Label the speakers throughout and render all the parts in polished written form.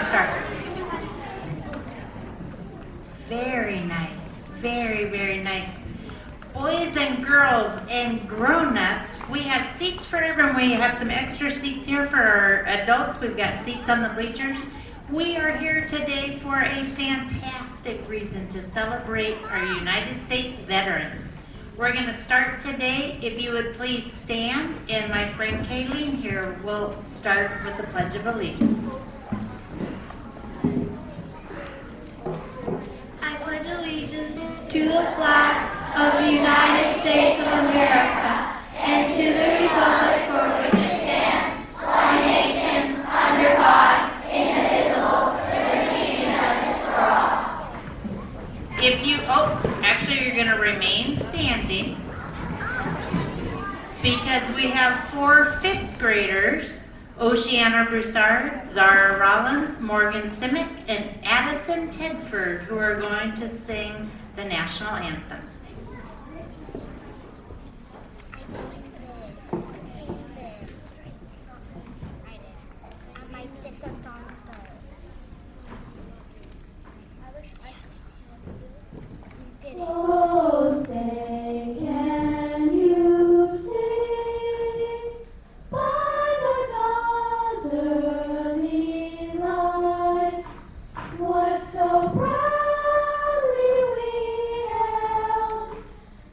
Speaker 1: Star. Very nice. Very, very nice. Boys and girls and grown-ups, we have seats for everyone. We have some extra seats here for our adults. We've got seats on the bleachers. We are here today for a fantastic reason to celebrate our United States veterans. We're going to start today. If you would please stand, and my friend Kayleen here will start with the Pledge of Allegiance.
Speaker 2: I pledge allegiance to the flag of the United States of America and to the republic for which it stands, one nation, under God, indivisible, liberty and justice for all.
Speaker 1: Actually you're going to remain standing because we have 4 fifth graders, Oceana Broussard, Zara Rollins, Morgan Simic, and Addison Tedford, who are going to sing the national anthem.
Speaker 2: Oh, say, can you sing by the dawn's early light what so proudly we hailed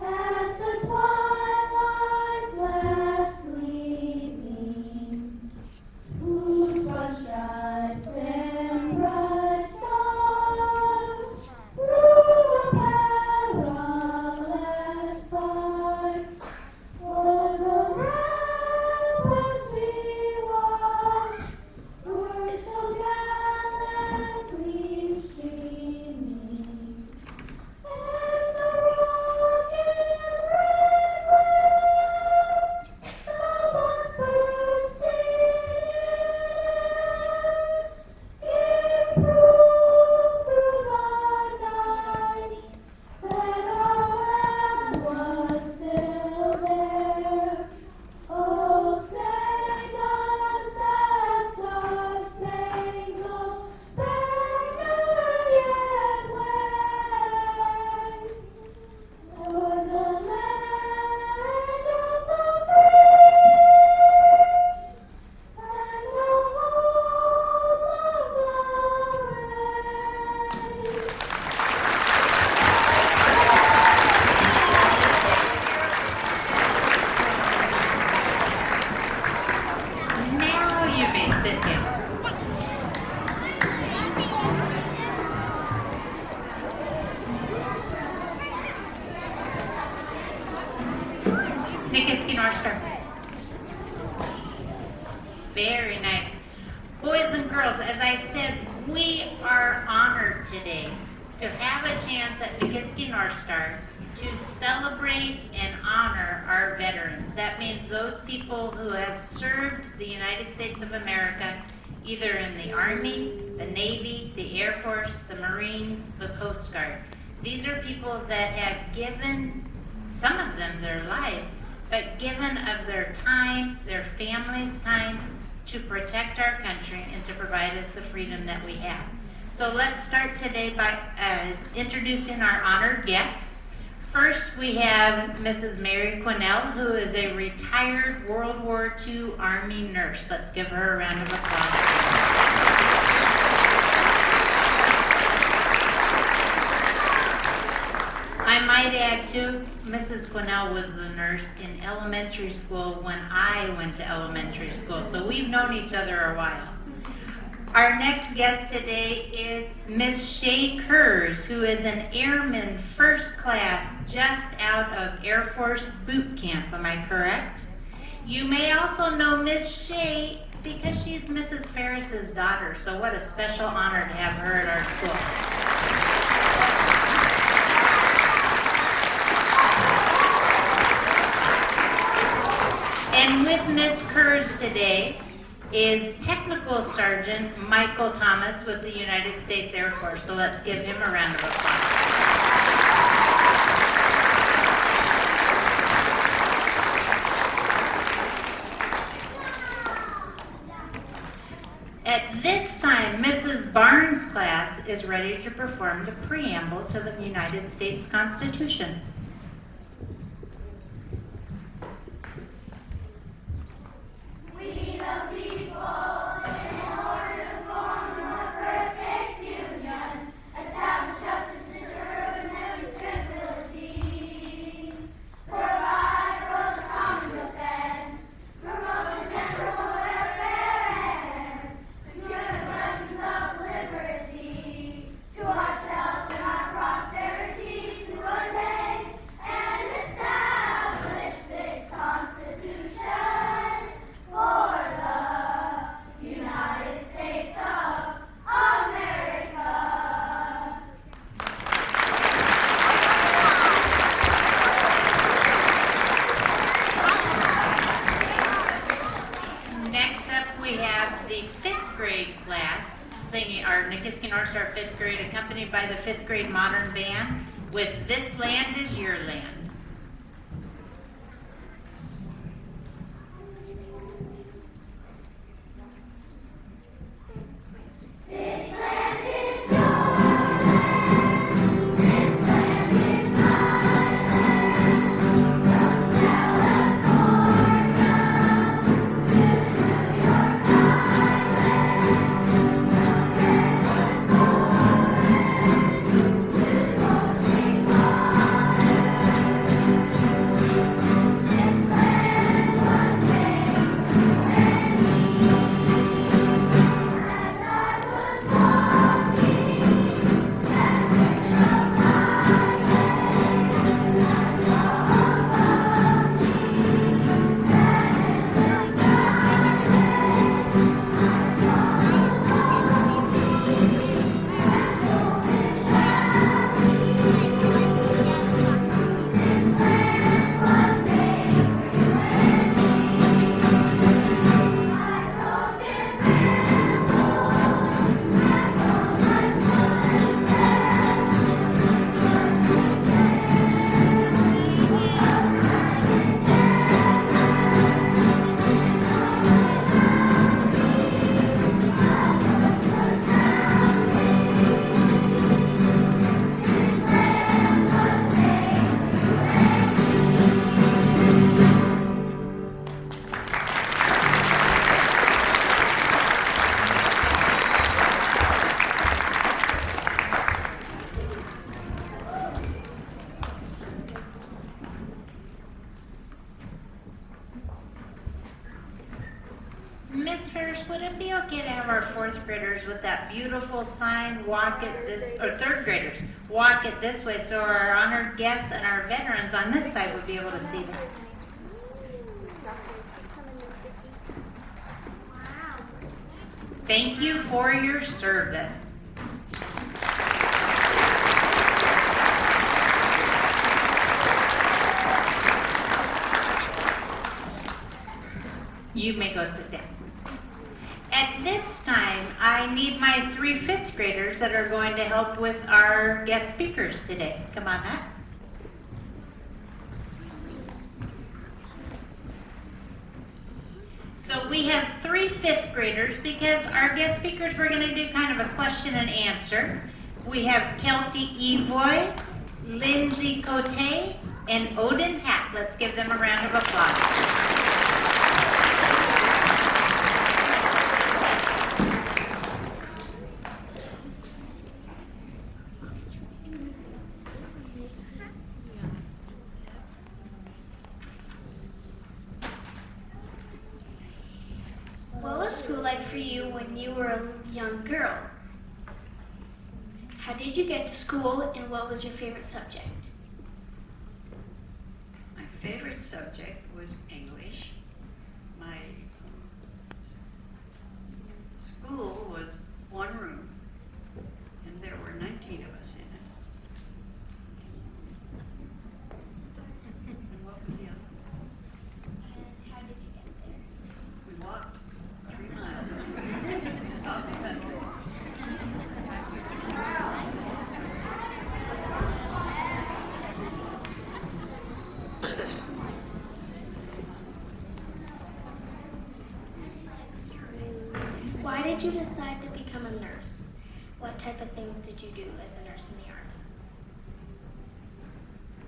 Speaker 2: at the twilight's last gleaming, whose broad stripes and bright stars rule the perilous fight. For the ramparts we watched were so gallantly streaming, and the rocket's red glare, the bombs bursting in air, gave proof through the night that our land was still there. Oh, say does that star-spangled banner yet wave o'er the land of the free, and the home of the brave.
Speaker 1: Now you may sit down. Nikiski North Star. Very nice. Boys and girls, as I said, we are honored today to have a chance at Nikiski North Star to celebrate and honor our veterans. That means those people who have served the United States of America either in the Army, the Navy, the Air Force, the Marines, the Coast Guard. These are people that have given, some of them, their lives, but given of their time, their families' time, to protect our country and to provide us the freedom that we have. So let's start today by introducing our honored guests. First, we have Mrs. Mary Quinnell, who is a retired World War II Army nurse. Let's give her a round of applause. I might add, too, Mrs. Quinnell was the nurse in elementary school when I went to elementary school, so we've known each other a while. Our next guest today is Miss Shay Kurz, who is an airman first class just out of Air Force boot camp. Am I correct? You may also know Miss Shay because she's Mrs. Ferris's daughter, so what a special honor to have her at our school. And with Miss Kurz today is Technical Sergeant Michael Thomas with the United States Air Force. So let's give him a round of applause. At this time, Mrs. Mrs. Barnes' class is ready to perform the preamble to the United States Constitution.
Speaker 2: We the people, in order to form a perfect union, establish justice, sisterhood, and tranquility, provide for the common defense, promote the general welfare and secure the blessings of liberty to ourselves and our posterity to ordain and establish this Constitution for the United States of America.
Speaker 1: Next up, we have the 5th grade class singing our Nikiski North Star 5th grade, accompanied by the 5th grade modern band with This Land Is Your Land.
Speaker 2: This land is your land. This land is my land. From California to New York Island, from redwood forest to ocean water. This land was made for me. As I was walking that wish of my head, I saw above me that endless sky. I saw below me that golden valley. This land was made for you and me. I roamed and rambled, I told my
Speaker 1: Miss Ferris, would it be okay to have our 4th graders with that beautiful sign, walk it this, or 3rd graders, walk it this way so our honored guests and our veterans on this side would be able to see them? Thank you for your service. You may go sit down. At this time, I need my 3 5th graders that are going to help with our guest speakers today. Come on up. So we have 3 5th graders because our guest speakers, we're going to do kind of a question and answer. We have Kelty Evoy, Lindsay Cote, and Odin Hack. Let's give them a round of applause.
Speaker 2: What was school like for you when you were a young girl? How did you get to school and what was your favorite subject?
Speaker 3: My favorite subject was English. My school was one room, and there were 19 of us in it. And what was the other?
Speaker 2: And how did you get there?
Speaker 3: We walked 3 miles. Out the country.
Speaker 2: Why did you decide to become a nurse? What type of things did you do as a nurse in the Army?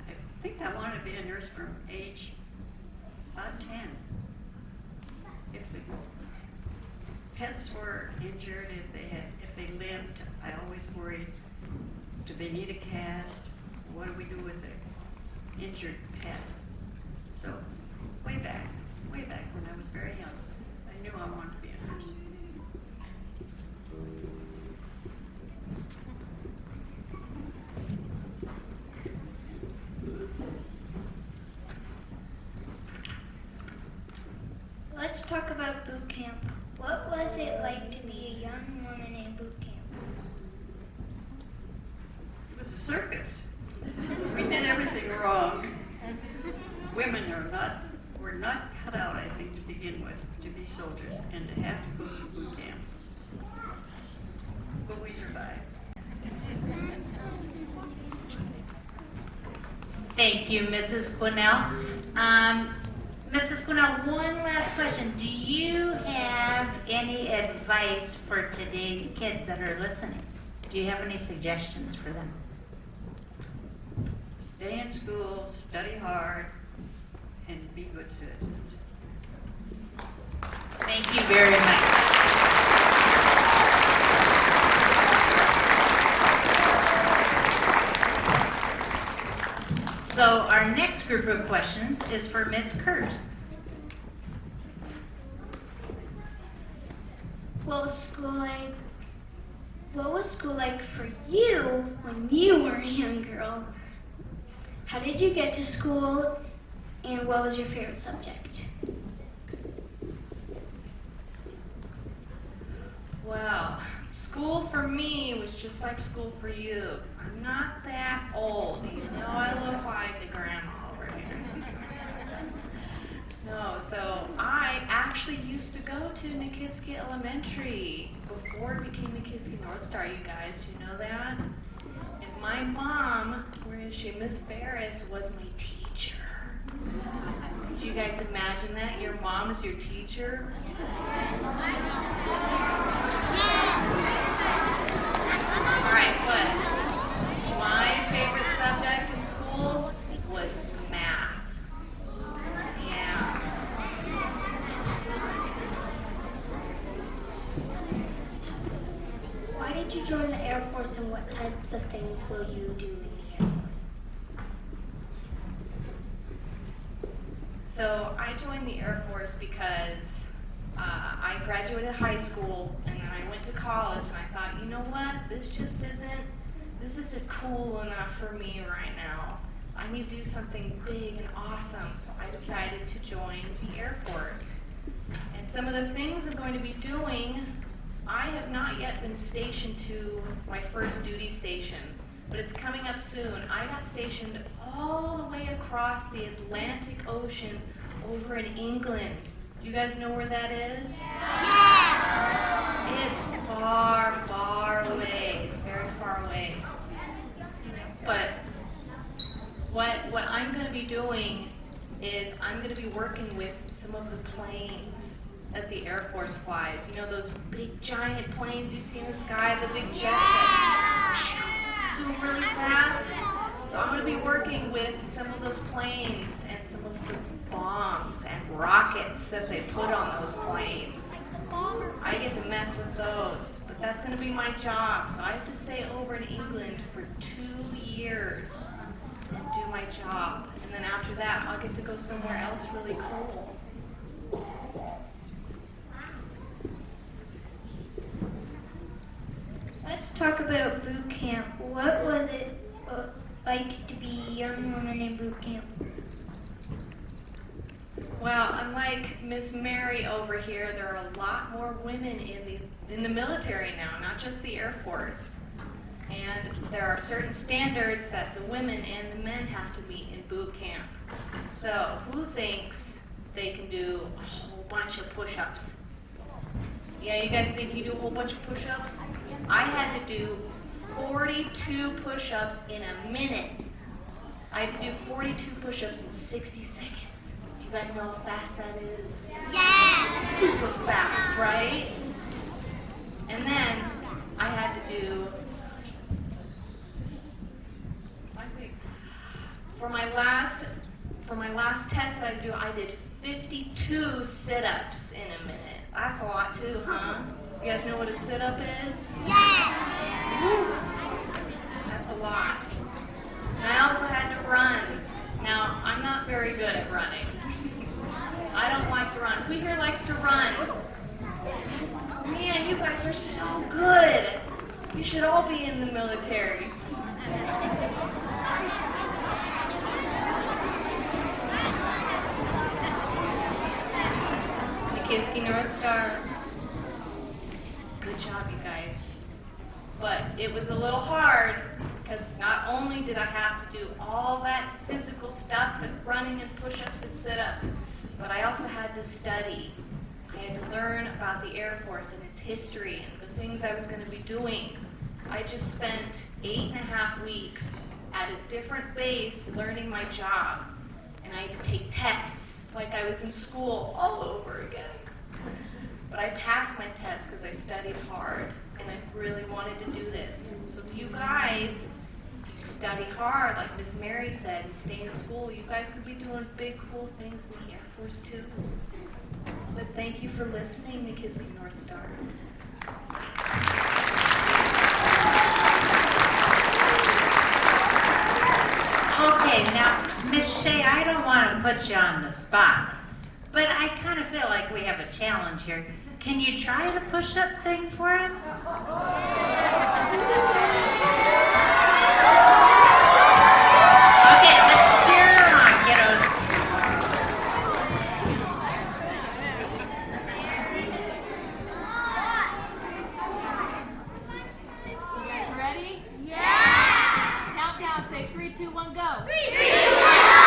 Speaker 3: I think I wanted to be a nurse from age about 10. If the pets were injured, if they limped, I always worried, do they need a cast? What do we do with the injured pet? So way back when I was very young, I knew I wanted to be a nurse.
Speaker 2: Let's talk about boot camp. What was it like to be a young woman in boot camp?
Speaker 3: It was a circus. We did everything wrong. Women were not cut out, I think, to begin with, to be soldiers and to have to go through boot camp. But we survived.
Speaker 1: Thank you, Mrs. Quinnell. Mrs. Quinnell, one last question. Do you have any advice for today's kids that are listening? Do you have any suggestions for them?
Speaker 3: Stay in school, study hard, and be good citizens.
Speaker 1: Thank you very much. So our next group of questions is for Ms. Kurz.
Speaker 2: What was school like for you when you were a young girl? How did you get to school, and what was your favorite subject?
Speaker 4: Well, school for me was just like school for you, 'cause I'm not that old, even though I look like a grandma over here. No, so I actually used to go to Nikiski Elementary before it became Nikiski North Star, you guys. You know that? And my mom, where is she? Miss Ferris was my teacher. Could you guys imagine that? Your mom is your teacher? All right, but my favorite subject in school was math. Yeah.
Speaker 2: Why did you join the Air Force, and what types of things will you do in the Air Force?
Speaker 4: So I joined the Air Force because I graduated high school and then I went to college and I thought, you know what, this isn't cool enough for me right now. I need to do something big and awesome, so I decided to join the Air Force. And some of the things I'm going to be doing, I have not yet been stationed to my first duty station, but it's coming up soon. I got stationed all the way across the Atlantic Ocean over in England. Do you guys know where that is? Yeah. It's far, far away. It's very far away. But what I'm going to be doing is I'm going to be working with some of the planes that the Air Force flies. You know those big giant planes you see in the sky, the big jets that zoom really fast? So I'm going to be working with some of those planes and some of the bombs and rockets that they put on those planes. I get to mess with those, but that's going to be my job. So I have to stay over in England for 2 years and do my job. And then after that, I'll get to go somewhere else really cool.
Speaker 2: Let's talk about boot camp. What was it like to be a young woman in boot camp?
Speaker 4: Well, unlike Miss Mary over here, there are a lot more women in the military now, not just the Air Force. And there are certain standards that the women and the men have to meet in boot camp. So who thinks they can do a whole bunch of push-ups? Yeah, you guys think you do a whole bunch of push-ups? I had to do 42 push-ups in a minute. I had to do 42 push-ups in 60 seconds. Do you guys know how fast that is?
Speaker 2: Yes!
Speaker 4: Super fast, right? And then I had to do, I think, for my last test that I did 52 sit-ups in a minute. That's a lot too, huh? You guys know what a sit-up is? Yeah. That's a lot. And I also had to run. Now, I'm not very good at running. I don't like to run. Who here likes to run? Man, you guys are so good. You should all be in the military. Nikiski North Star. Good job, you guys. But it was a little hard because not only did I have to do all that physical stuff and running and push-ups and sit-ups, but I also had to study. I had to learn about the Air Force and its history and the things I was going to be doing. I just spent 8.5 weeks at a different base learning my job. And I had to take tests like I was in school all over again. But I passed my test because I studied hard and I really wanted to do this. So if you guys, if you study hard, like Miss Mary said, and stay in school, you guys could be doing big, cool things in the Air Force too. But thank you for listening, Nikiski North Star.
Speaker 1: Okay, now, Miss Shea, I don't want to put you on the spot, but I kind of feel like we have a challenge here. Can you try the push-up thing for us? Okay, let's cheer her on, kiddos.
Speaker 5: You guys ready? Yeah! Countdown, say 3, 2, 1, go. 3, 2, 1, go!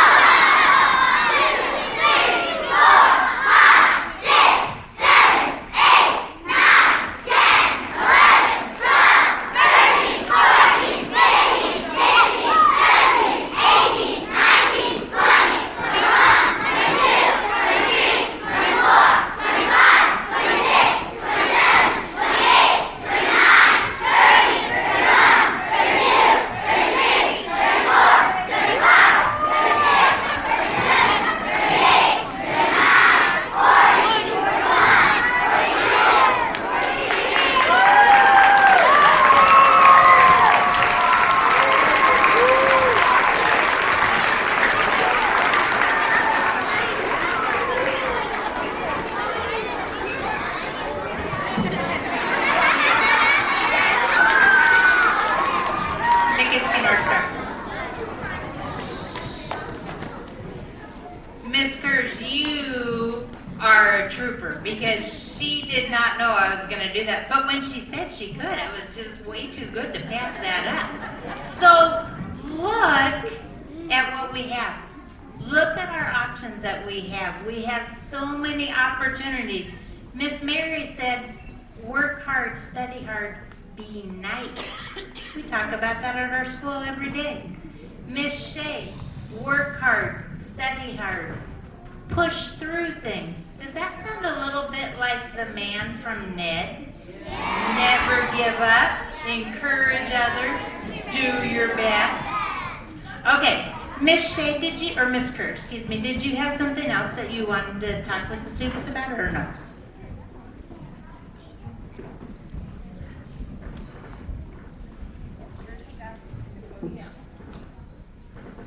Speaker 1: are a trooper, because she did not know I was going to do that. But when she said she could, I was just way too good to pass that up. So look at what we have. Look at our options that we have. We have so many opportunities. Miss Mary said, work hard, study hard, be nice. We talk about that at our school every day. Miss Shea, work hard, study hard, push through things. Does that sound a little bit like the man from Ned? Never give up, encourage others, do your best. Okay, Miss Shea, did you, or Miss Kerr, excuse me, did you have something else that you wanted to talk with the students about, or no?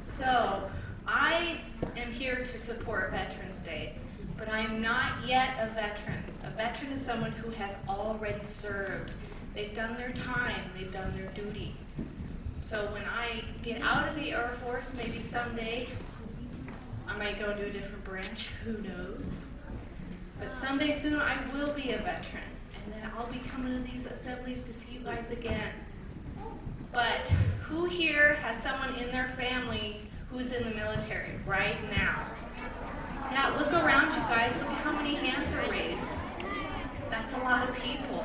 Speaker 4: So, I am here to support Veterans Day, but I am not yet a veteran. A veteran is someone who has already served. They've done their time, they've done their duty. So when I get out of the Air Force, maybe someday, I might go to a different branch, who knows. But someday soon I will be a veteran, and then I'll be coming to these assemblies to see you guys again. But who here has someone in their family who's in the military right now? Yeah, look around you guys, look at how many hands are raised. That's a lot of people.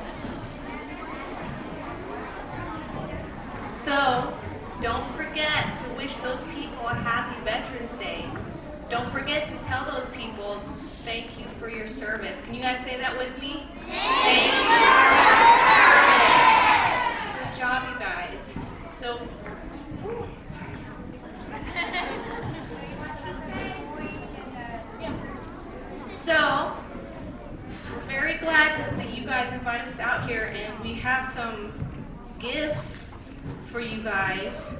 Speaker 4: So, don't forget to wish those people a happy Veterans Day. Don't forget to tell those people, thank you for your service. Can you guys say that with me? Thank you for your service. glad that you guys invited us out here, and we have some gifts for you guys.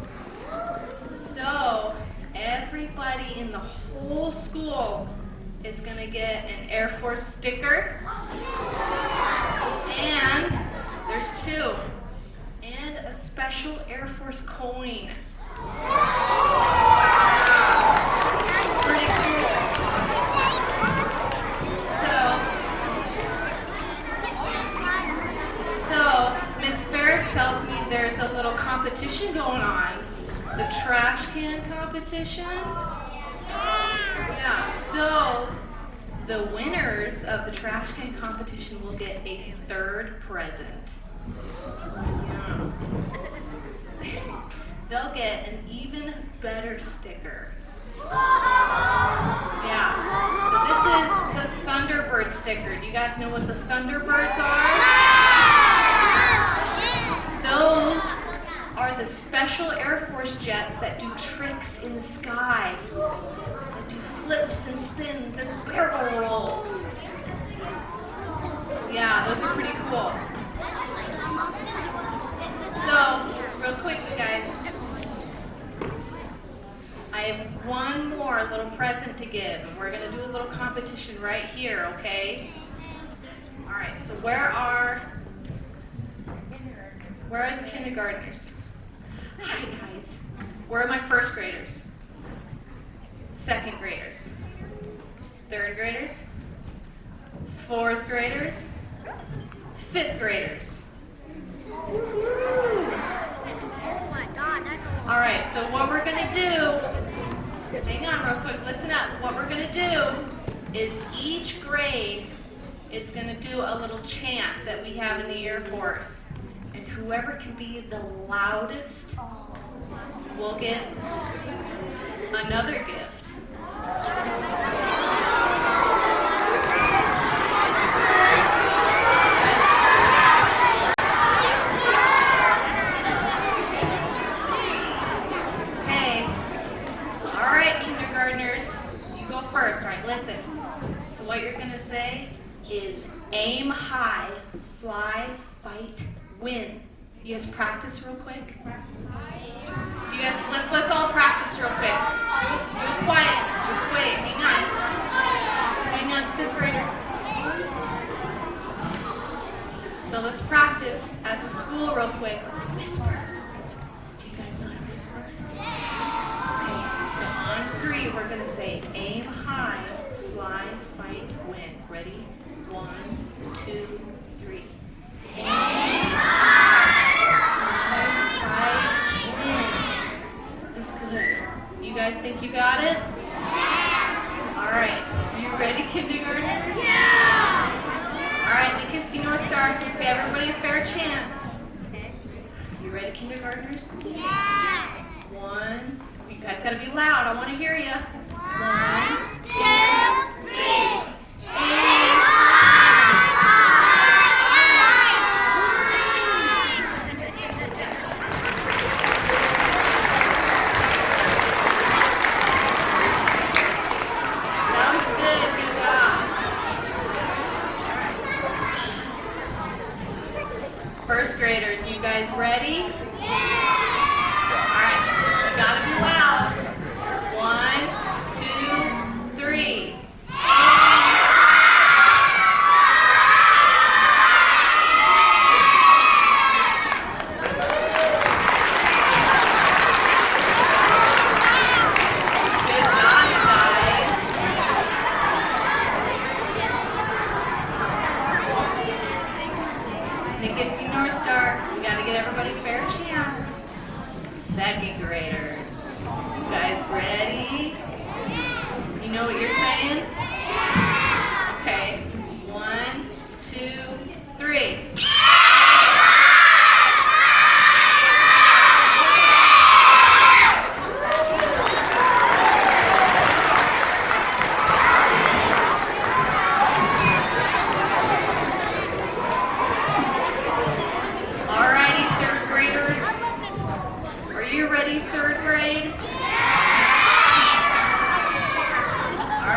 Speaker 4: So everybody in the whole school is going to get an Air Force sticker. And there's 2. And a special Air Force coin. Pretty cool. So Miss Ferris tells me there's a little competition going on. The trash can competition. Yeah, so the winners of the trash can competition will get a 3rd present. Yeah. They'll get an even better sticker. Yeah, so this is the Thunderbird sticker. Do you guys know what the Thunderbirds are? Those are the special Air Force jets that do tricks in the sky. That do flips and spins and barrel rolls. Yeah, those are pretty cool. So, real quick, you guys. I have one more little present to give, and we're going to do a little competition right here, okay? All right, so where are the kindergartners? Hi, guys. Where are my 1st graders? 2nd graders? 3rd graders? 4th graders? 5th graders? All right, so what we're going to do, hang on real quick, listen up. What we're going to do is each grade is going to do a little chant that we have in the Air Force. And whoever can be the loudest will get another gift. First, all right, listen. So what you're going to say is aim high, fly, fight, win. You guys practice real quick? You guys, let's all practice real quick. Do it quiet. Just wait. Hang on. Hang on, 5th graders. So let's practice as a school real quick. Let's whisper. Do you guys know how to whisper? So on 3, we're going to say aim high, fly, fight, win. Ready? 1, 2, 3. Aim high, fly, fight, win. That's good. You guys think you got it? Yeah. All right. You ready, kindergartners? Yeah. All right, Nikiski North Star. Let's give everybody a fair chance. Okay. You ready, kindergartners? Yeah. 1. You guys gotta be loud. I want to hear you. 1, 2, 3. That was good. Good job. 1st graders, you guys ready? Gotta be loud. 1, 2, 3. Good job, you guys. Nikiski North Star, we gotta get everybody a fair chance. 2nd graders. You guys ready? You know what you're saying? Okay. 1, 2, 3. Alrighty, 3rd graders. Are you ready, 3rd grade? All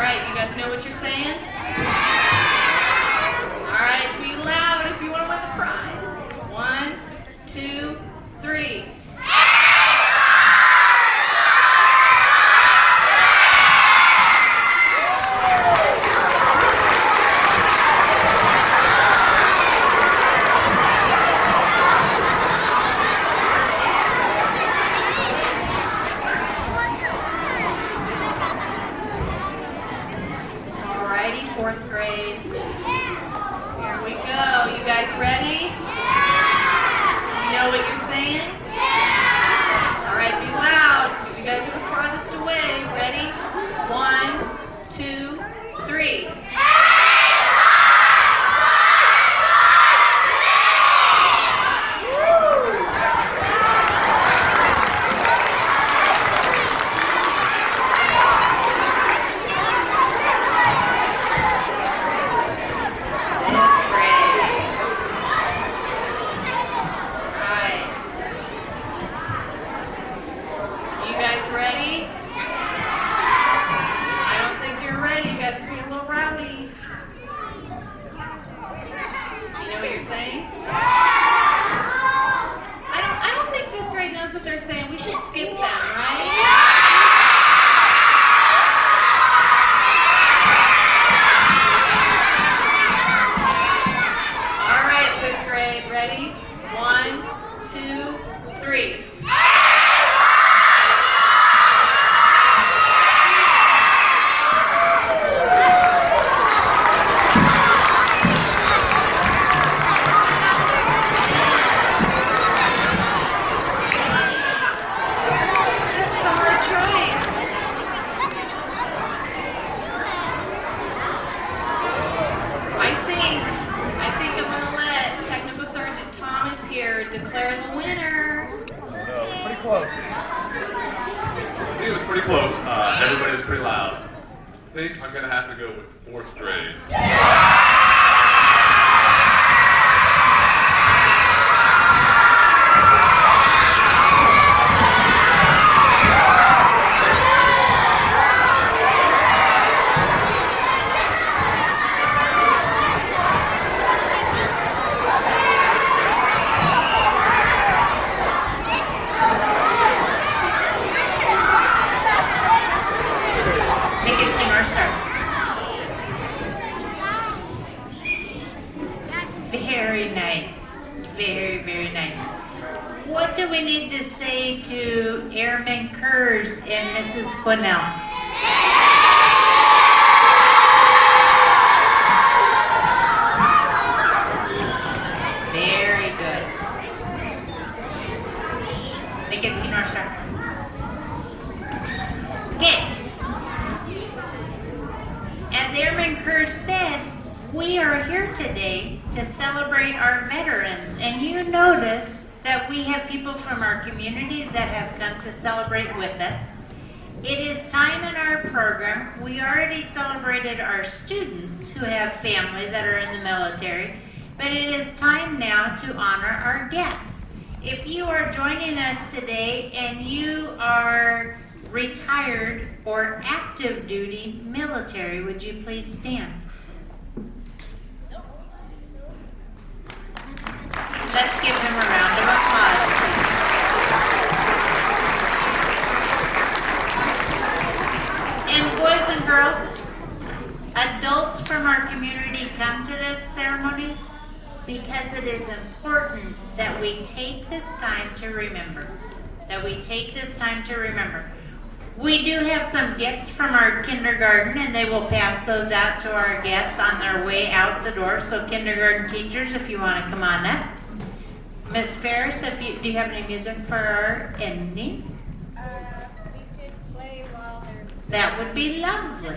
Speaker 4: saying? I don't think fifth grade knows what they're saying. We should skip that, right? All right, fifth grade, ready? 1, 2, 3. Declare the winner.
Speaker 6: Pretty close. I think it was pretty close. Everybody was pretty loud. I think I'm going to have to go with fourth grade.
Speaker 1: Nikiski North Star. Very nice. Very, very nice. What do we need to say to Airman Kurz and Mrs. Quinnell? Very good. Nikiski North Star. Okay. As Airman Kurz said, we are here today to celebrate our veterans, and you notice that we have people from our community that have come to celebrate with us. It is time in our program. We already celebrated our students who have family that are in the military, but it is time now to honor our guests. If you are joining us today and you are retired or active duty military, would you please stand? Let's give him a round of applause. And boys and girls, adults from our community come to this ceremony because it is important that we take this time to remember. We do have some gifts from our kindergarten, and they will pass those out to our guests on their way out the door. So kindergarten teachers, if you want to come on up. Miss Ferris, do you have any music for our ending?
Speaker 5: We could play while they're...
Speaker 1: That would be lovely.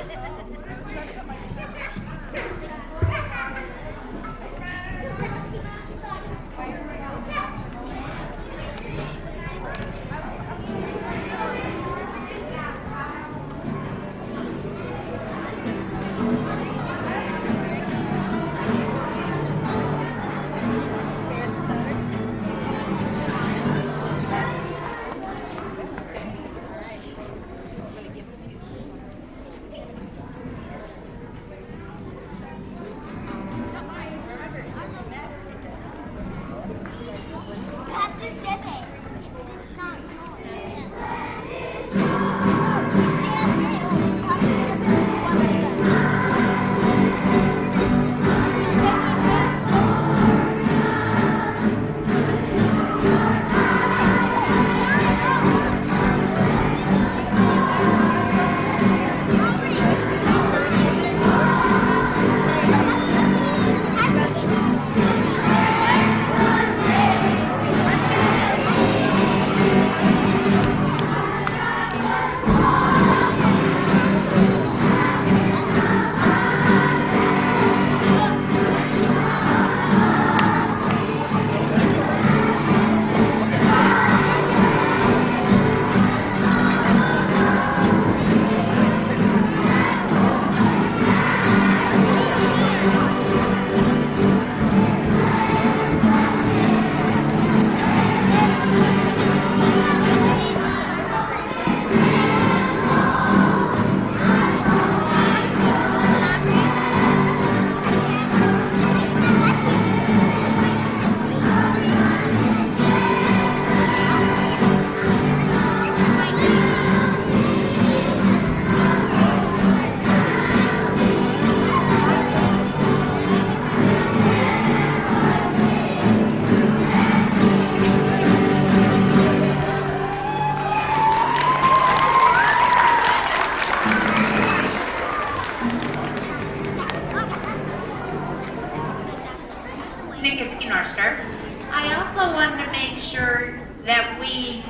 Speaker 1: Nikiski North Star. I also wanted to make sure that we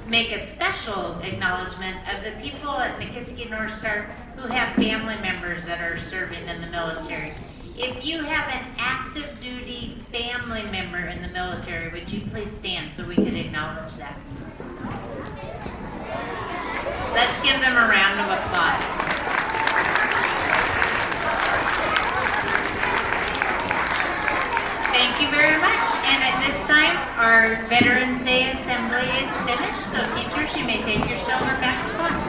Speaker 1: make a special acknowledgement of the people at Nikiski North Star who have family members that are serving in the military. If you have an active duty family member in the military, would you please stand so we can acknowledge that? Let's give them a round of applause. Thank you very much. And at this time, our Veterans Day Assembly is finished. So teachers, you may take your silver back to class.